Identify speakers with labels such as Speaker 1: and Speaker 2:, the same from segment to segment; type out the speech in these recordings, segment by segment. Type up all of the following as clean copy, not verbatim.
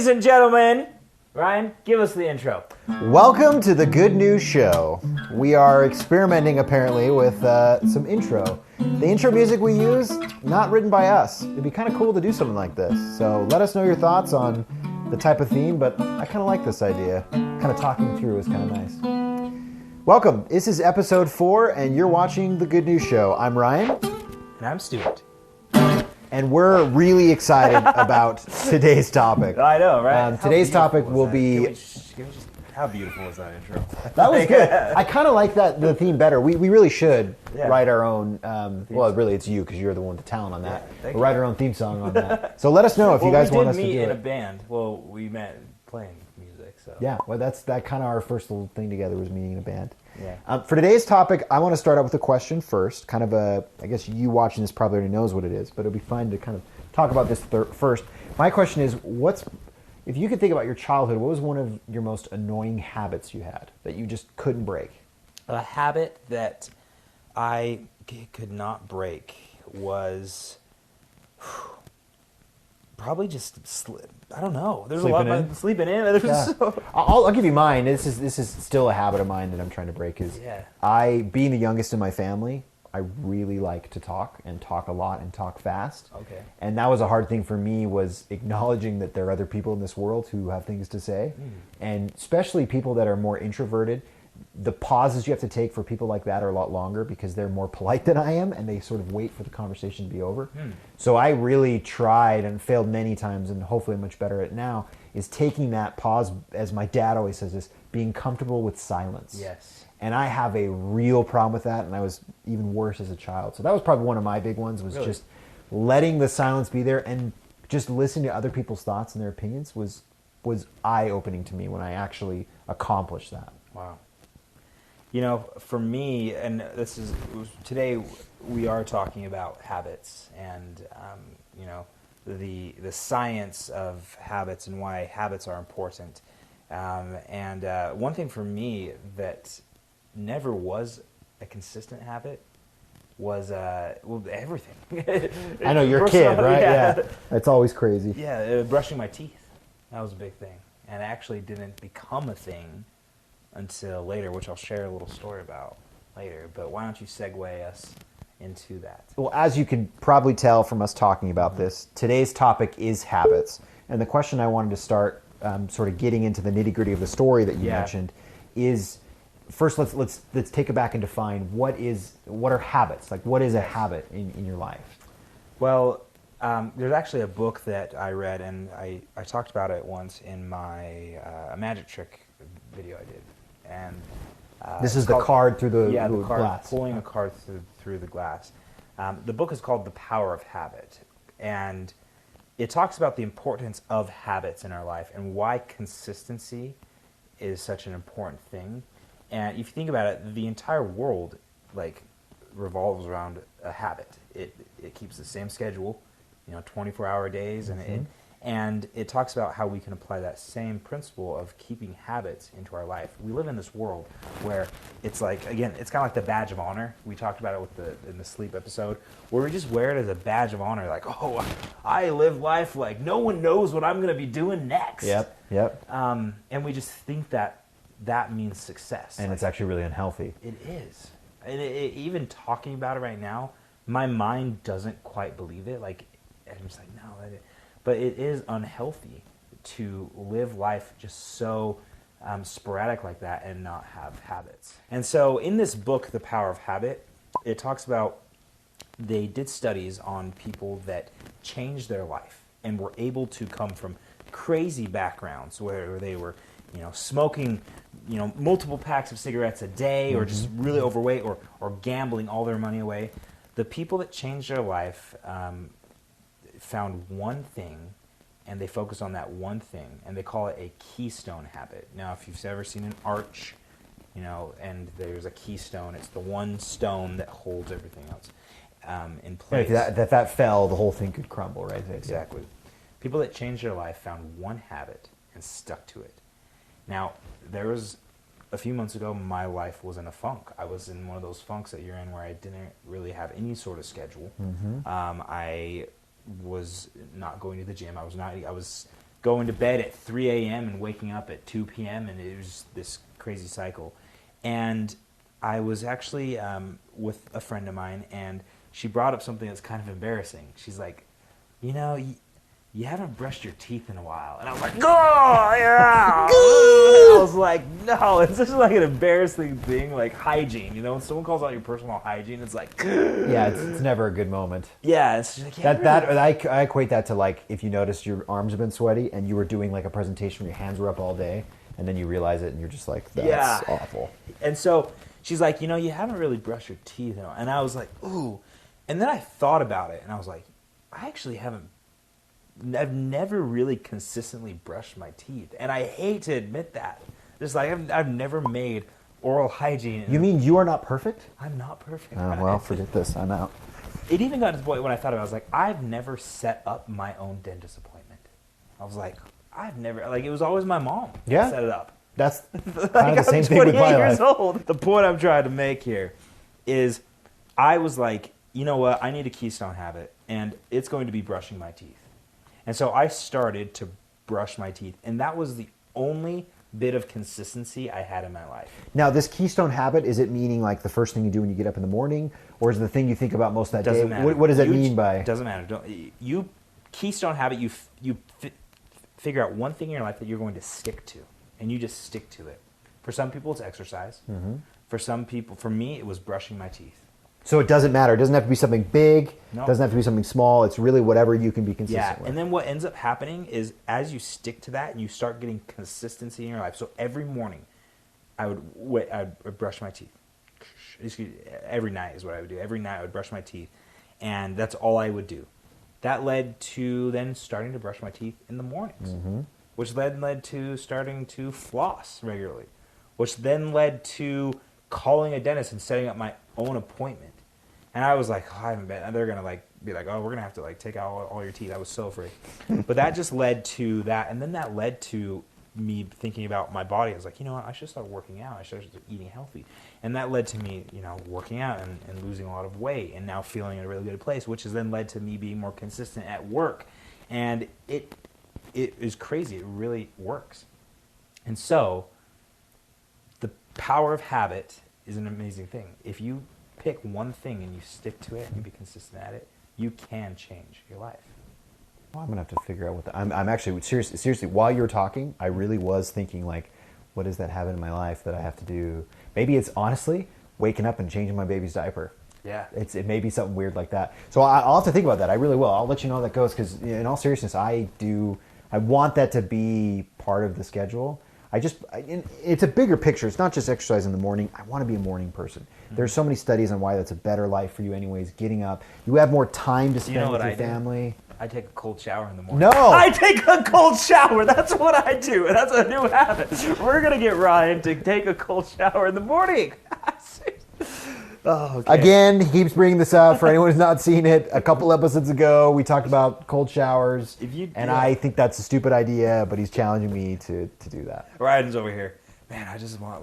Speaker 1: Ladies and gentlemen, Ryan, give us the intro.
Speaker 2: Welcome to the Good News Show. We are experimenting apparently with some intro. The intro music we use, not written by us. It'd be kind of cool to do something like this. So let us know your thoughts on the type of theme, but I kind of like this idea. Kind of talking through is kind of nice. Welcome. This is episode 4, and you're watching the Good News Show. I'm Ryan.
Speaker 1: And I'm Stuart.
Speaker 2: And we're really excited about today's topic.
Speaker 1: I know, right?
Speaker 2: Today's topic will be...
Speaker 1: How beautiful is that intro?
Speaker 2: That was good. I kind of like the theme better. We really should
Speaker 1: Yeah.
Speaker 2: write our own, well, really it's you because you're the one with the talent on that.
Speaker 1: thank
Speaker 2: We'll write our own theme song on that. So let us know if you guys want us to do
Speaker 1: we did meet in a
Speaker 2: it.
Speaker 1: band. Well, we met playing music, so.
Speaker 2: Yeah, well, that's that kind of our first little thing together was meeting in a band.
Speaker 1: Yeah.
Speaker 2: For today's topic, I want to start out with a question first. Kind of I guess you watching this probably already knows what it is, but it'll be fun to kind of talk about this first. My question is, if you could think about your childhood, what was one of your most annoying habits you had that you just couldn't break?
Speaker 1: A habit that I could not break was probably just sleep. I don't know. There's
Speaker 2: Sleeping
Speaker 1: a lot
Speaker 2: in?
Speaker 1: of sleeping in. There's
Speaker 2: Yeah.
Speaker 1: so...
Speaker 2: I'll give you mine. This is still a habit of mine that I'm trying to break. Being the youngest in my family, I really like to talk and talk a lot and talk fast.
Speaker 1: Okay.
Speaker 2: And that was a hard thing for me, was acknowledging that there are other people in this world who have things to say. And especially people that are more introverted, the pauses you have to take for people like that are a lot longer because they're more polite than I am and they sort of wait for the conversation to be over. So I really tried and failed many times, and hopefully I'm much better at it now, is taking that pause, as my dad always says this, being comfortable with silence.
Speaker 1: Yes.
Speaker 2: And I have a real problem with that, and I was even worse as a child. So that was probably one of my big ones, was
Speaker 1: Really?
Speaker 2: just letting the silence be there and just listening to other people's thoughts and their opinions was eye-opening to me when I actually accomplished that.
Speaker 1: Wow. You know, for me, and today we are talking about habits and, you know, the science of habits and why habits are important. And one thing for me that never was a consistent habit was, everything.
Speaker 2: I know, you're a
Speaker 1: First
Speaker 2: kid,
Speaker 1: of all,
Speaker 2: right? Yeah. That's always crazy.
Speaker 1: Yeah, brushing my teeth. That was a big thing. And it actually didn't become a thing until later, which I'll share a little story about later. But why don't you segue us into that?
Speaker 2: Well, as you can probably tell from us talking about this, today's topic is habits. And the question I wanted to start sort of getting into the nitty-gritty of the story that you mentioned is, first let's take it back and define what are habits? Like, what is a habit in your life?
Speaker 1: Well, there's actually a book that I read, and I talked about it once in my a magic trick video I did. And
Speaker 2: This is the card through the
Speaker 1: card,
Speaker 2: glass.
Speaker 1: pulling a card through the glass. The book is called The Power of Habit, and it talks about the importance of habits in our life and why consistency is such an important thing. And if you think about it, the entire world revolves around a habit. It keeps the same schedule, 24-hour days, and it talks about how we can apply that same principle of keeping habits into our life. We live in this world where it's it's kind of like the badge of honor. We talked about it in the sleep episode, where we just wear it as a badge of honor, like, oh, I live life like no one knows what I'm going to be doing next.
Speaker 2: Yep.
Speaker 1: And we just think that means success.
Speaker 2: And it's actually really unhealthy.
Speaker 1: It is. And even talking about it right now, my mind doesn't quite believe it. I'm just like, no. But it is unhealthy to live life just so sporadic like that and not have habits. And so in this book, The Power of Habit, it talks about they did studies on people that changed their life and were able to come from crazy backgrounds where they were smoking, multiple packs of cigarettes a day, or just really overweight, or gambling all their money away. The people that changed their life found one thing, and they focus on that one thing, and they call it a keystone habit. Now, if you've ever seen an arch, and there's a keystone, it's the one stone that holds everything else in place.
Speaker 2: If that fell, the whole thing could crumble, right?
Speaker 1: Exactly. People that changed their life found one habit and stuck to it. Now, there was a few months ago, my life was in a funk. I was in one of those funks that you're in where I didn't really have any sort of schedule. I was not going to the gym. I was going to bed at 3 a.m. and waking up at 2 p.m. and it was this crazy cycle. And I was actually with a friend of mine, and she brought up something that's kind of embarrassing. She's like, you haven't brushed your teeth in a while. And I was like, oh, yeah. I was like, no, it's just like an embarrassing thing, like hygiene. When someone calls out your personal hygiene, it's like,
Speaker 2: yeah, it's never a good moment.
Speaker 1: Yeah, it's just like,
Speaker 2: I equate that to like if you noticed your arms have been sweaty and you were doing like a presentation where your hands were up all day, and then you realize it and you're just like, that's awful.
Speaker 1: And so she's like, you haven't really brushed your teeth. And I was like, ooh. And then I thought about it, and I was like, I actually I've never really consistently brushed my teeth. And I hate to admit that. Just like, I've never made oral hygiene.
Speaker 2: You mean you are not perfect?
Speaker 1: I'm not perfect.
Speaker 2: Well, forget this. I'm out.
Speaker 1: It even got to the point when I thought about it, I was like, I've never set up my own dentist appointment. I was like, I've never, like, it was always my mom
Speaker 2: Yeah.
Speaker 1: set it up.
Speaker 2: That's
Speaker 1: Like,
Speaker 2: kind of the same
Speaker 1: I'm
Speaker 2: thing with
Speaker 1: 28
Speaker 2: my
Speaker 1: years
Speaker 2: life.
Speaker 1: old. The point I'm trying to make here is I was like, you know what? I need a keystone habit, and it's going to be brushing my teeth. And so I started to brush my teeth, and that was the only bit of consistency I had in my life.
Speaker 2: Now, this keystone habit, is it meaning like the first thing you do when you get up in the morning, or is it the thing you think about most of that
Speaker 1: Doesn't
Speaker 2: day?
Speaker 1: matter.
Speaker 2: What does that mean by?
Speaker 1: Doesn't matter. Keystone habit. Figure out one thing in your life that you're going to stick to, and you just stick to it. For some people, it's exercise. Mm-hmm. For me, it was brushing my teeth.
Speaker 2: So it doesn't matter. It doesn't have to be something big.
Speaker 1: No.
Speaker 2: It doesn't have to be something small. It's really whatever you can be consistent with.
Speaker 1: And then what ends up happening is as you stick to that, you start getting consistency in your life. So every morning, I would brush my teeth. Every night is what I would do. Every night I would brush my teeth, and that's all I would do. That led to then starting to brush my teeth in the mornings, which then led to starting to floss regularly, which then led to calling a dentist and setting up my own appointment. And I was like, oh, I haven't been. And they're gonna be like, oh, we're gonna have to take out all your teeth. I was so afraid. But that just led to that, and then that led to me thinking about my body. I was like, you know what? I should start working out. I should start eating healthy. And that led to me, working out and losing a lot of weight, and now feeling in a really good place, which has then led to me being more consistent at work. And it is crazy. It really works. And so the power of habit is an amazing thing. If you pick one thing and you stick to it and you be consistent at it, you can change your life.
Speaker 2: Well, I'm going to have to figure out what I'm actually, seriously, while you were talking, I really was thinking, what is that habit in my life that I have to do? Maybe it's honestly waking up and changing my baby's diaper.
Speaker 1: Yeah.
Speaker 2: It may be something weird like that. So I'll have to think about that. I really will. I'll let you know how that goes, because in all seriousness, I want that to be part of the schedule. It's a bigger picture. It's not just exercise in the morning. I want to be a morning person. There's so many studies on why that's a better life for you anyways, getting up. You have more time to spend with your family.
Speaker 1: I take a cold shower in the morning.
Speaker 2: No!
Speaker 1: I take a cold shower. That's what I do. That's a new habit. We're going to get Ryan to take a cold shower in the morning. Oh, okay.
Speaker 2: Again, he keeps bringing this up. For anyone who's not seen it, a couple episodes ago, we talked about cold showers. I think that's a stupid idea, but he's challenging me to do that.
Speaker 1: Ryan's over here. Man, I just want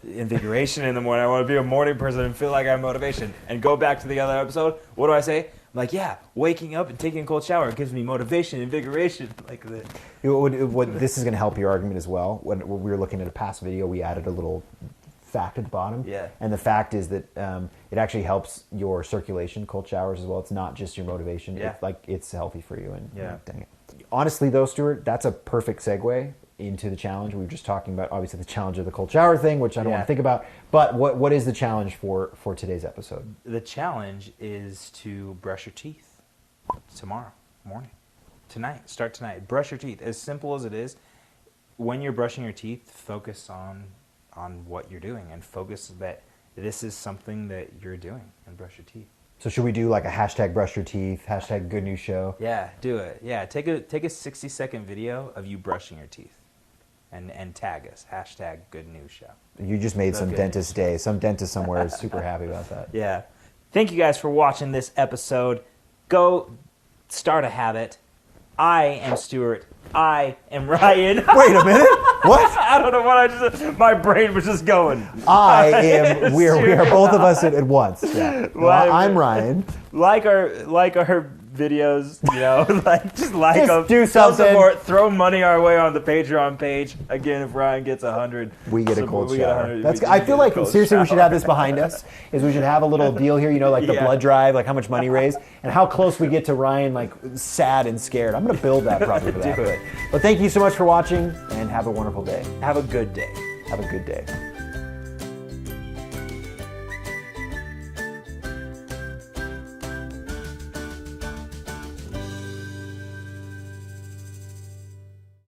Speaker 1: invigoration in the morning. I want to be a morning person and feel like I have motivation. And go back to the other episode. What do I say? I'm like, yeah, waking up and taking a cold shower gives me motivation, invigoration.
Speaker 2: This is going to help your argument as well. When we were looking at a past video, we added a little fact at the bottom.
Speaker 1: Yeah.
Speaker 2: And the fact is that it actually helps your circulation, cold showers as well. It's not just your motivation.
Speaker 1: Yeah.
Speaker 2: It's healthy for you. And
Speaker 1: yeah.
Speaker 2: Dang it. Honestly, though, Stuart, that's a perfect segue into the challenge. We were just talking about, obviously, the challenge of the cold shower thing, which I don't want to think about. But what is the challenge for today's episode?
Speaker 1: The challenge is to brush your teeth tomorrow morning. Tonight. Start tonight. Brush your teeth. As simple as it is, when you're brushing your teeth, focus on what you're doing and focus that this is something that you're doing, and brush your teeth.
Speaker 2: So should we do a hashtag brush your teeth, hashtag good news show?
Speaker 1: Yeah, do it. Yeah, take a 60-second video of you brushing your teeth and tag us, hashtag good news show.
Speaker 2: You just made some dentist day. Some dentist somewhere is super happy about that.
Speaker 1: Yeah. Thank you guys for watching this episode. Go start a habit. I am Stuart. I am Ryan.
Speaker 2: Wait a minute. What?
Speaker 1: I don't know what I just. My brain was just going.
Speaker 2: We are both of us at once. Yeah. Well, I'm Ryan.
Speaker 1: Like our videos, you know, like just like
Speaker 2: Just
Speaker 1: them,
Speaker 2: do
Speaker 1: show
Speaker 2: something.
Speaker 1: support, throw money our way on the Patreon page. Again, if Ryan gets 100,
Speaker 2: We get a cold shower.
Speaker 1: 100,
Speaker 2: That's.
Speaker 1: we
Speaker 2: I
Speaker 1: get
Speaker 2: feel
Speaker 1: a
Speaker 2: like
Speaker 1: cold
Speaker 2: seriously, we should
Speaker 1: shower.
Speaker 2: have this behind us. Is we should have a little deal here, you know, like the
Speaker 1: Yeah.
Speaker 2: blood drive, like how much money raised, and how close we get to Ryan, like sad and scared. I'm gonna build that probably for that.
Speaker 1: Do it.
Speaker 2: But thank you so much for watching, and have a wonderful day.
Speaker 1: Have a good day.
Speaker 2: Have a good day.